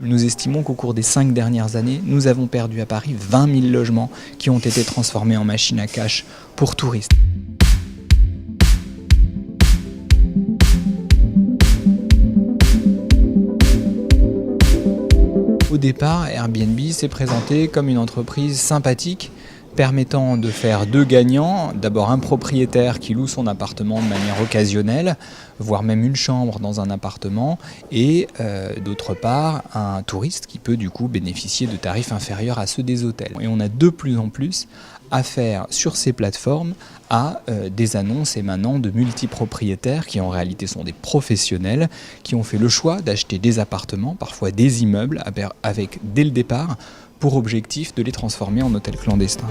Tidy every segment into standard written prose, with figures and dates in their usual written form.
Nous estimons qu'au cours des 5 dernières années, nous avons perdu à Paris 20 000 logements qui ont été transformés en machines à cash pour touristes. Au départ, Airbnb s'est présenté comme une entreprise sympathique permettant de faire deux gagnants. D'abord un propriétaire qui loue son appartement de manière occasionnelle, voire même une chambre dans un appartement, et d'autre part un touriste qui peut du coup bénéficier de tarifs inférieurs à ceux des hôtels. Et on a de plus en plus affaire sur ces plateformes à des annonces émanant de multipropriétaires qui en réalité sont des professionnels qui ont fait le choix d'acheter des appartements, parfois des immeubles, avec dès le départ pour objectif de les transformer en hôtels clandestins.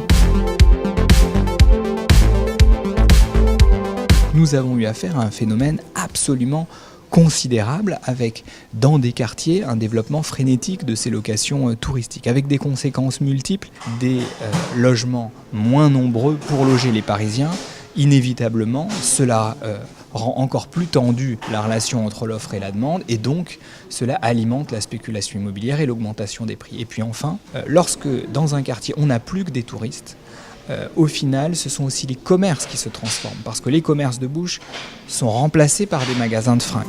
Nous avons eu affaire à un phénomène absolument considérable avec, dans des quartiers, un développement frénétique de ces locations touristiques, avec des conséquences multiples, des logements moins nombreux pour loger les Parisiens. Inévitablement, cela rend encore plus tendue la relation entre l'offre et la demande, et donc cela alimente la spéculation immobilière et l'augmentation des prix. Et puis enfin, lorsque dans un quartier on n'a plus que des touristes, au final ce sont aussi les commerces qui se transforment, parce que les commerces de bouche sont remplacés par des magasins de fringues.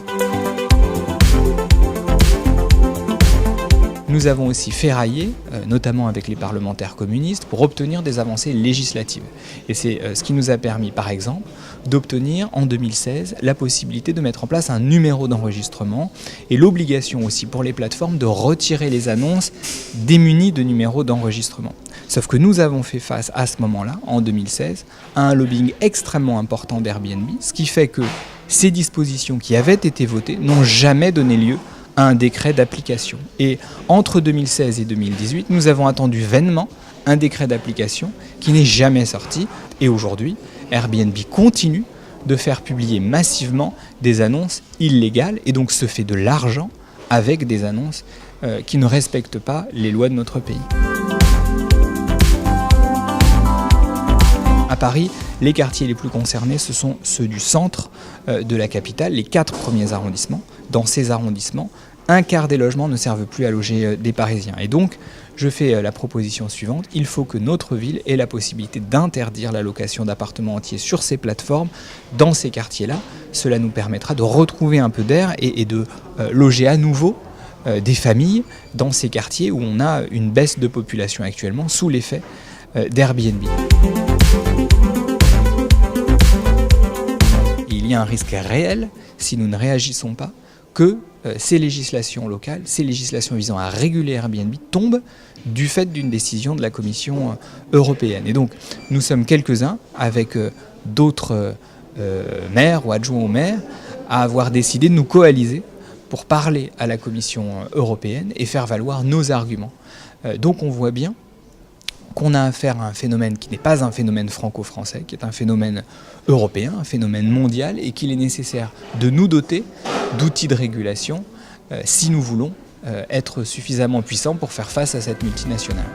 Nous avons aussi ferraillé, notamment avec les parlementaires communistes, pour obtenir des avancées législatives. Et c'est ce qui nous a permis, par exemple, d'obtenir en 2016 la possibilité de mettre en place un numéro d'enregistrement et l'obligation aussi pour les plateformes de retirer les annonces démunies de numéros d'enregistrement. Sauf que nous avons fait face à ce moment-là, en 2016, à un lobbying extrêmement important d'Airbnb, ce qui fait que ces dispositions qui avaient été votées n'ont jamais donné lieu à un décret d'application. Et entre 2016 et 2018, nous avons attendu vainement un décret d'application qui n'est jamais sorti. Et aujourd'hui, Airbnb continue de faire publier massivement des annonces illégales et donc se fait de l'argent avec des annonces qui ne respectent pas les lois de notre pays. À Paris, les quartiers les plus concernés, ce sont ceux du centre de la capitale, les 4 premiers arrondissements. Dans ces arrondissements, un quart des logements ne servent plus à loger des Parisiens. Et donc, je fais la proposition suivante, il faut que notre ville ait la possibilité d'interdire la location d'appartements entiers sur ces plateformes, dans ces quartiers-là. Cela nous permettra de retrouver un peu d'air et de loger à nouveau des familles dans ces quartiers où on a une baisse de population actuellement sous l'effet d'Airbnb. Il y a un risque réel, si nous ne réagissons pas, que ces législations locales, ces législations visant à réguler Airbnb tombent du fait d'une décision de la Commission européenne. Et donc, nous sommes quelques-uns, avec d'autres maires ou adjoints au maire, à avoir décidé de nous coaliser pour parler à la Commission européenne et faire valoir nos arguments. Donc on voit bien qu'on a affaire à un phénomène qui n'est pas un phénomène franco-français, qui est un phénomène européen, un phénomène mondial, et qu'il est nécessaire de nous doter d'outils de régulation si nous voulons être suffisamment puissants pour faire face à cette multinationale.